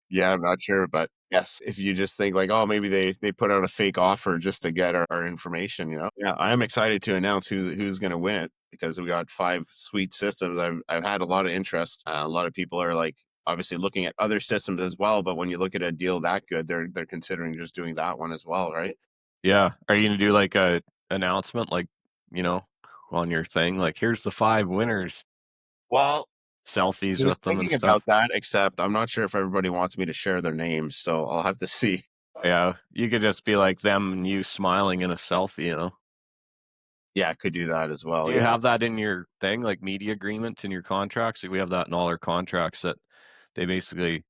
Yeah, I'm not sure, but yes, if you just think like, oh, maybe they put out a fake offer just to get our information. Yeah, I am excited to announce who's going to win it because we got 5 sweet systems. I've had a lot of interest. A lot of people are like obviously looking at other systems as well, but when you look at a deal that good, they're considering just doing that one as well, right? Yeah. Are you gonna do, like, a announcement, like, you know, on your thing? Like, "Here's the 5 winners." Well, I Selfies was with them and thinking about stuff. that, except I'm not sure if everybody wants me to share their names, so I'll have to see. Yeah. You could just be like them and you smiling in a selfie. Yeah, I could do that as well. Do you Yeah. have that in your thing, like media agreements in your contracts? We have that in all our contracts that they basically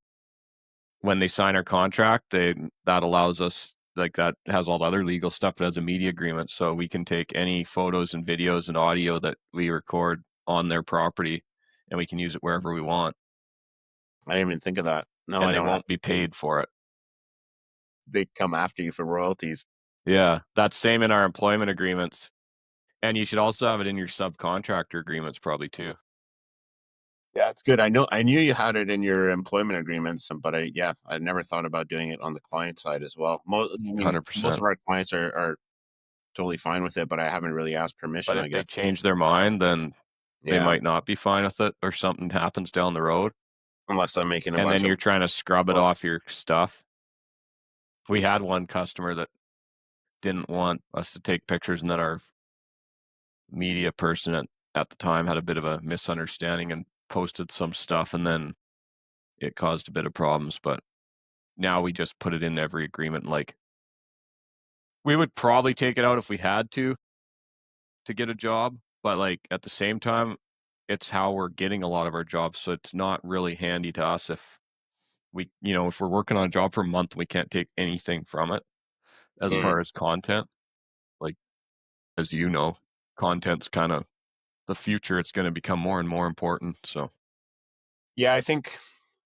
when they sign our contract, that allows us like, that has all the other legal stuff, but has a media agreement, so we can take any photos and videos and audio that we record on their property, and we can use it wherever we want, I didn't even think of that. No, and I they don't have won't be to. paid for it. They come after you for royalties. Yeah, that's same in our employment agreements, and you should also have it in your subcontractor agreements probably too. Yeah, it's good. I knew you had it in your employment agreements, but yeah, I never thought about doing it on the client side as well. I mean, most 100%. of our clients are totally fine with it, but I haven't really asked But permission, I if they guess. change their mind, then they Yeah, might not be fine with it or something happens down the road, unless I'm making a and then bunch of. you're trying to scrub it off your stuff. We had one customer that didn't want us to take pictures, and then our media person at the time had a bit of a misunderstanding and posted some stuff, and then it caused a bit of problems, but now we just put it in every agreement, like, We would probably take it out if we had to get a job, but, like, at the same time, it's how we're getting a lot of our jobs, so it's not really handy to us if if we're working on a job for a month, we can't take anything from it as Mm. far as content. Like, as you know, content's kinda the future, it's gonna become more and more important, so Yeah, I think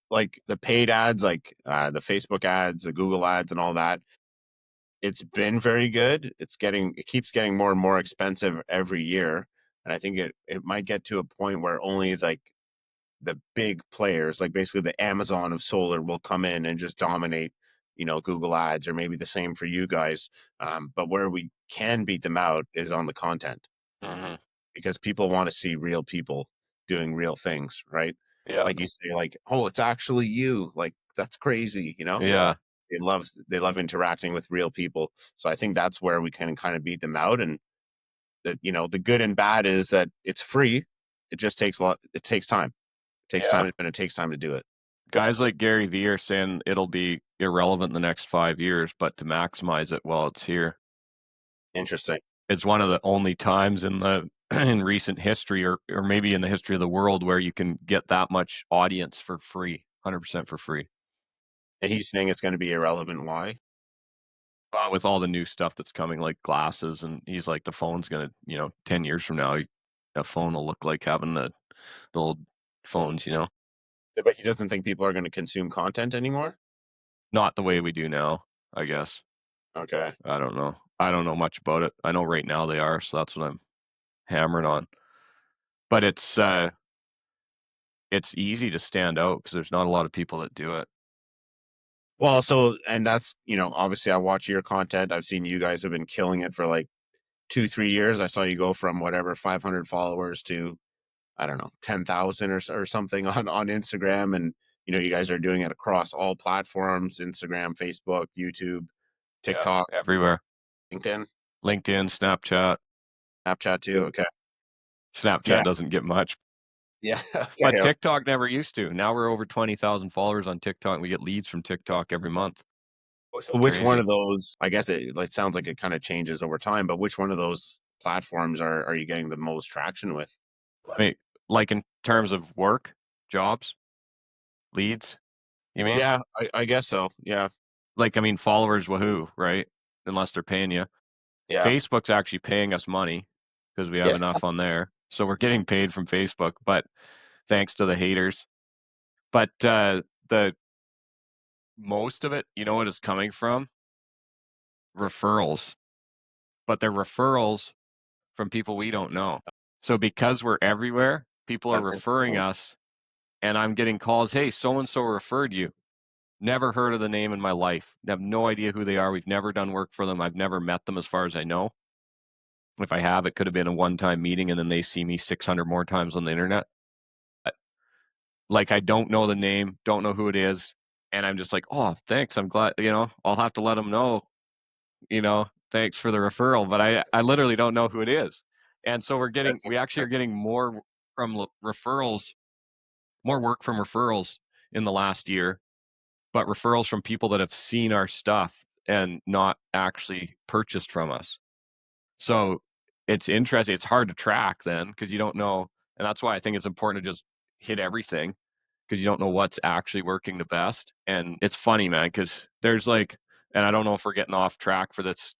like the paid ads, like the Facebook ads, the Google ads, and all that, it's been very good. It keeps getting more and more expensive every year, and I think it might get to a point where only like the big players, like basically the Amazon of solar, will come in and just dominate, Google ads, or maybe the same for you guys. But where we can beat them out is on the content, Mhm. because people want to see real people doing real things, right? Yeah. Like you say, like, oh, it's actually you. Like, that's crazy, Yeah. they love interacting with real people. So I think that's where we can kind of beat them out. And that, the good and bad is that it's free. It just takes a lot. It takes time. It takes Yeah. time, and it takes time to do it. Guys like Gary Vee are saying it'll be irrelevant in the next 5 years, but to maximize it while it's here. Interesting. It's one of the only times in the in recent history or maybe in the history of the world where you can get that much audience for free, 100% for free. And he's saying it's going to be irrelevant. Why? With all the new stuff that's coming, like glasses, and he's like, the phone's gonna, 10 years from now, a phone will look like having the old phones, But he doesn't think people are going to consume content anymore. not the way we do now, I guess. Okay. I don't know. I don't know much about it. I know right now they are, so that's what I'm hammering on. But it's easy to stand out because there's not a lot of people that do it. Well, so, and that's, obviously I watch your content. I've seen you guys have been killing it for like 2, 3 years. I saw you go from whatever 500 followers to, I don't know, 10,000 or something on Instagram. And, you guys are doing it across all platforms: Instagram, Facebook, YouTube, Yeah. TikTok, Everywhere. LinkedIn, LinkedIn, Snapchat. Snapchat too. Okay. Snapchat Yeah. doesn't get much, Yeah. Okay. but TikTok never used to. Now we're over 20,000 followers on TikTok, and we get leads from TikTok every month. So It's which one crazy. of those, I guess it like sounds like it kind of changes over time, but which one of those platforms are you getting the most traction with? I mean, like, in terms of work, jobs, leads, you mean? Yeah, I guess so. Yeah. Like, I mean, followers, woohoo, right? Unless they're paying you. Yeah. Facebook's actually paying us money because we have Yeah. enough on there. So we're getting paid from Facebook, but thanks to the haters. But, the most of it, you know what it's coming from? Referrals, but they're referrals from people we don't know. So because we're everywhere, people are That's referring interesting. us, and I'm getting calls, "Hey, so and so referred you." Never heard of the name in my life. Have no idea who they are. We've never done work for them. I've never met them as far as I know. If I have, it could have been a one-time meeting, and then they see me 600 more times on the internet. Uh, Like, I don't know the name, don't know who it is, and I'm just like, "Oh, thanks. I'm glad," I'll have to let them know, "Thanks for the referral," but I literally don't know who it is. And so That's we actually interesting. are getting more from referrals, more work from referrals in the last year, but referrals from people that have seen our stuff and not actually purchased from us. So it's interesting. It's hard to track then because you don't know. And that's why I think it's important to just hit everything because you don't know what's actually working the best. And it's funny, man, because there's like, and I don't know if we're getting off track for this,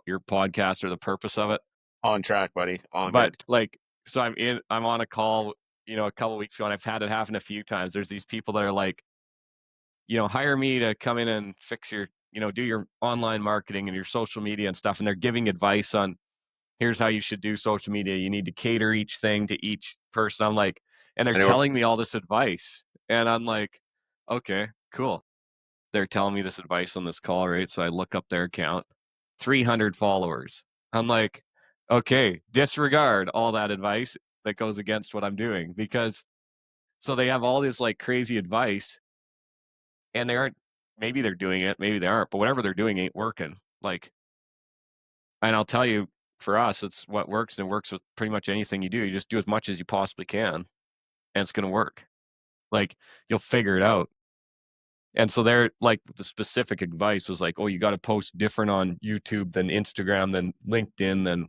your podcast or the purpose of it, On track, buddy. All but good. like, so I'm on a call, a couple weeks ago, and I've had it happen a few times. There's these people that are like, hire me to come in and fix your, do your online marketing and your social media and stuff. And they're giving advice on here's how you should do social media. You need to cater each thing to each person. I'm like, and they're Anyway, telling me all this advice. And I'm like, okay, cool. They're telling me this advice on this call, right? So I look up their account, 300 followers. I'm like, okay, disregard all that advice that goes against what I'm doing because so they have all this like crazy advice and they aren't, maybe they're doing it, maybe they aren't, but whatever they're doing ain't working. Like, and I'll tell you, for us, it's what works and it works with pretty much anything you do. You just do as much as you possibly can and it's going to work. Like, you'll figure it out. And so they're like the specific advice was like, "Oh, you gotta post different on YouTube than Instagram, than LinkedIn, than."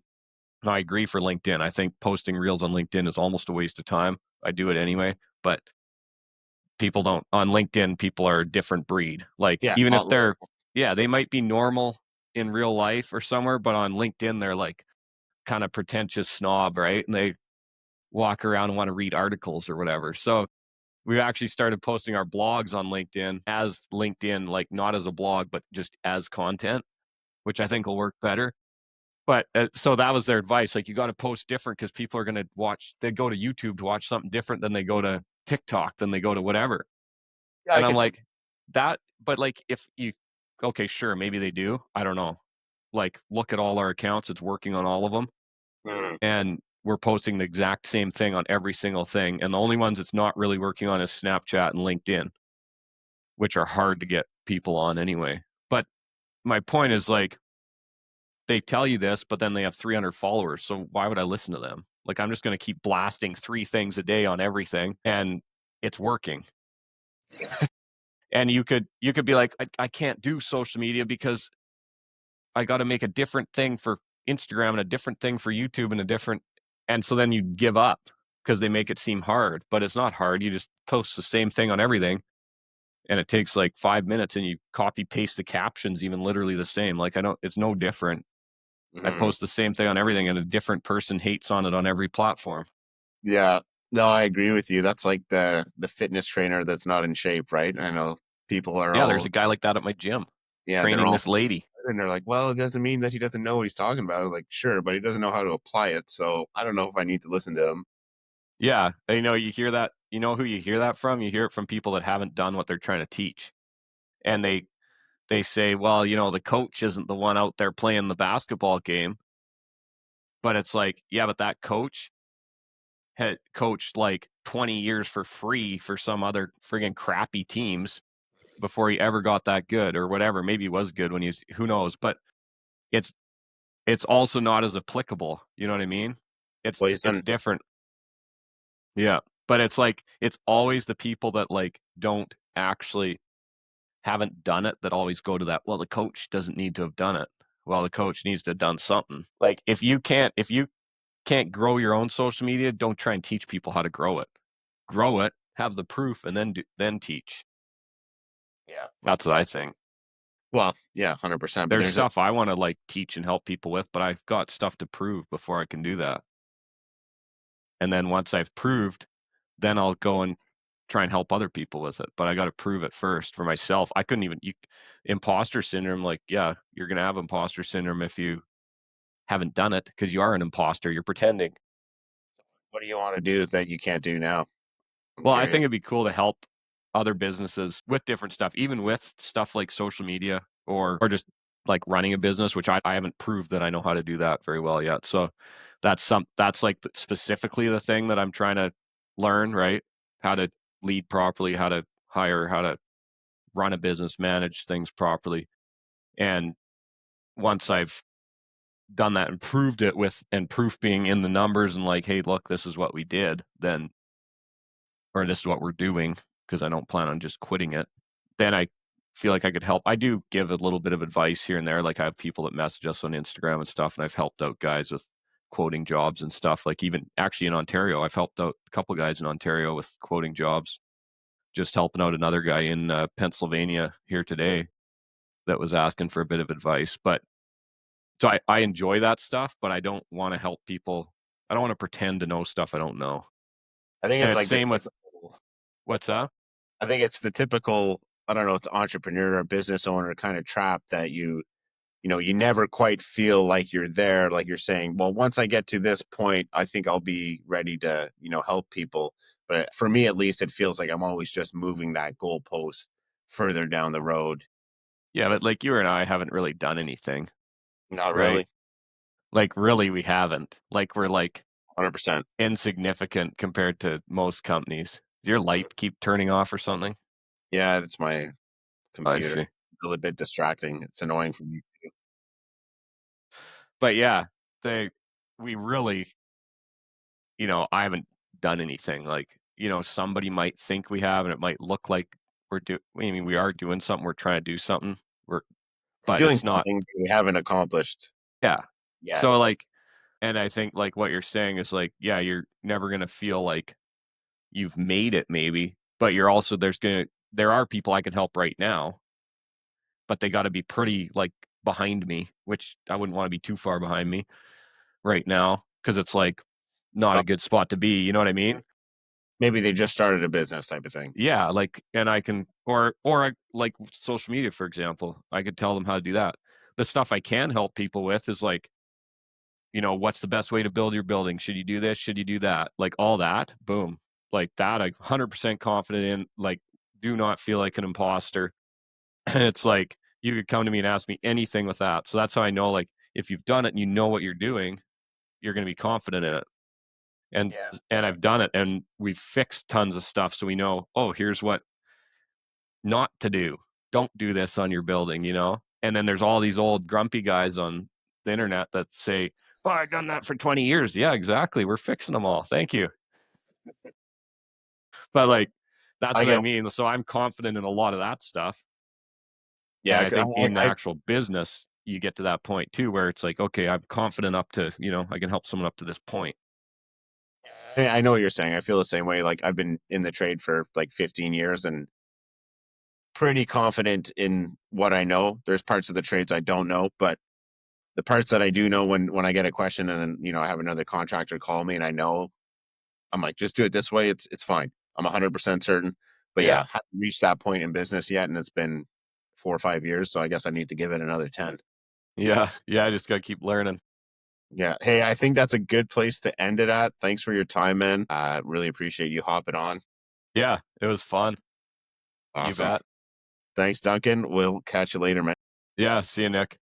And I agree for LinkedIn. I think posting reels on LinkedIn is almost a waste of time. I do it anyway, but people don't on LinkedIn, people are a different breed. Like, Yeah, even if not they're likable. yeah, they might be normal in real life or somewhere, but on LinkedIn, they're like kinda pretentious snob, right? And they walk around and wanna read articles or whatever. So, we actually started posting our blogs on LinkedIn as LinkedIn, like, not as a blog, but just as content, which I think will work better. But, so that was their advice, like, "You gotta post different because people are gonna watch they go to YouTube to watch something different than they go to TikTok, than they go to whatever." Yeah, I And I'm could s like, "That" but, like, if you okay, sure, maybe they do, I don't know. Like, look at all our accounts, it's working on all of them, mm, and we're posting the exact same thing on every single thing, and the only ones it's not really working on is Snapchat and LinkedIn, which are hard to get people on anyway. But my point is, like, they tell you this, but then they have 300 followers. So why would I listen to them? Like, I'm just going to keep blasting 3 things a day on everything, and it's working. And you could be like, I can't do social media because I got to make a different thing for Instagram and a different thing for YouTube and a different, and so then you give up because they make it seem hard, but it's not hard. You just post the same thing on everything, and it takes like 5 minutes, and you copy paste the captions, even literally the same. Like, I don't, it's no different. I mhm. post the same thing on everything, and a different person hates on it on every platform. Yeah. No, I agree with you. That's like the fitness trainer that's not in shape, right? I know people are Yeah, there's all a guy like that at my gym, yeah, they're training all this lady. and they're like, "Well, it doesn't mean that he doesn't know what he's talking about." I'm like, "Sure, but he doesn't know how to apply it, so I don't know if I need to listen to him." Yeah, and, you hear that, you know who you hear that from? You hear it from people that haven't done what they're trying to teach, and they say, "Well, the coach isn't the one out there playing the basketball game," but it's like, yeah, but that coach had coached, like, 20 years for free for some other friggin' crappy teams before he ever got that good or whatever. Maybe he was good when he's who knows, but it's it's also not as applicable, you know what I mean? It's Well, he's it's done different. Yeah, but it's like, it's always the people that, like, don't actually haven't done it that always go to that, "Well, the coach doesn't need to have done it." Well, the coach needs to have done something. Like, if you can't grow your own social media, don't try and teach people how to grow it. Grow it, have the proof, and then teach. yeah. That's what I think. Well, yeah, 100%, but There's there's a stuff I wanna, like, teach and help people with, but I've got stuff to prove before I can do that. And then once I've proved, then I'll go and try and help other people with it, but I gotta prove it first for myself. I couldn't even you imposter syndrome, like, yeah, you're gonna have imposter syndrome if you haven't done it because you are an imposter, you're pretending. what do you wanna do that you can't do now? I'm Well, I think curious. it'd be cool to help other businesses with different stuff, even with stuff like social media or just like running a business, which I haven't proved that I know how to do that very well yet. So that's like specifically the thing that I'm trying to learn, right? How to lead properly, how to hire, how to run a business, manage things properly. And once I've done that and proved it with and proof being in the numbers and like, hey, look, this is what we did, then or this is what we're doing because I don't plan on just quitting it, then I feel like I could help. I do give a little bit of advice here and there. Like, I have people that message us on Instagram and stuff, and I've helped out guys with quoting jobs and stuff. Like, even actually in Ontario, I've helped out a couple guys in Ontario with quoting jobs. Just helping out another guy in Pennsylvania here today that was asking for a bit of advice. But so I enjoy that stuff, but I don't want to help people. I don't want to pretend to know stuff I don't know. I think And it's it's like the same with typical what's up? I think it's the typical, I don't know, it's entrepreneur or business owner kinda trap that you never quite feel like you're there, like you're saying, "Well, once I get to this point, I think I'll be ready to, help people." But for me, at least, it feels like I'm always just moving that goalpost further down the road. Yeah, but like you and I haven't really done anything, Not right? really. Like, really, we haven't. Like, we're like 100%. insignificant compared to most companies. Does your light keep turning off or something? Yeah, it's my I computer. see. A little bit distracting. It's annoying for me. But yeah, they we really, I haven't done anything. Like, somebody might think we have, and it might look like I mean, we are doing something, we're trying to do something, we're We're but doing it's not. something we haven't accomplished Yeah. yet. So, like and I think, like, what you're saying is, like, yeah, you're never gonna feel like you've made it maybe, but you're also there are people I can help right now, but they gotta be pretty, like, behind me, which I wouldn't wanna be too far behind me right now because it's, like, not Uh, a good spot to be, you know what I mean? Maybe they just started a business type of thing. Yeah, like, and I can I like social media, for example, I could tell them how to do that. The stuff I can help people with is like, what's the best way to build your building? Should you do this? Should you do that? Like all that, boom. Like that, I'm 100% confident in. Like, do not feel like an imposter. It's like you could come to me and ask me anything with that. So that's how I know, like, if you've done it and you know what you're doing, you're going to be confident in it. And Yeah. I've done it, and we've fixed tons of stuff, so we know. Oh, here's what not to do. Don't do this on your building, you know? And then there's all these old grumpy guys on the internet that say, "Oh, I've done that for 20 years." Yeah, exactly. We're fixing them all. Thank you. But like, that's I what I get mean. So I'm confident in a lot of that stuff. And yeah, I 'cause think in the I actual business, you get to that point too, where it's like, okay, I'm confident up to, I can help someone up to this point. I know what you're saying. I feel the same way. Like I've been in the trade for like 15 years and pretty confident in what I know. There's parts of the trades I don't know, but the parts that I do know when I get a question and then, I have another contractor call me and I know, I'm like, just do it this way. It's fine. I'm 100% certain. But Yeah. yeah, haven't reached that point in business yet, and it's been 4 or 5 years. So I guess I need to give it another 10. Yeah. Yeah. I just got to keep learning. Yeah. Hey, I think that's a good place to end it at. Thanks for your time, man. I really appreciate you hopping on. Yeah. It was fun. You Awesome. bet. Thanks, Duncan. We'll catch you later, man. Yeah. See you, Nick.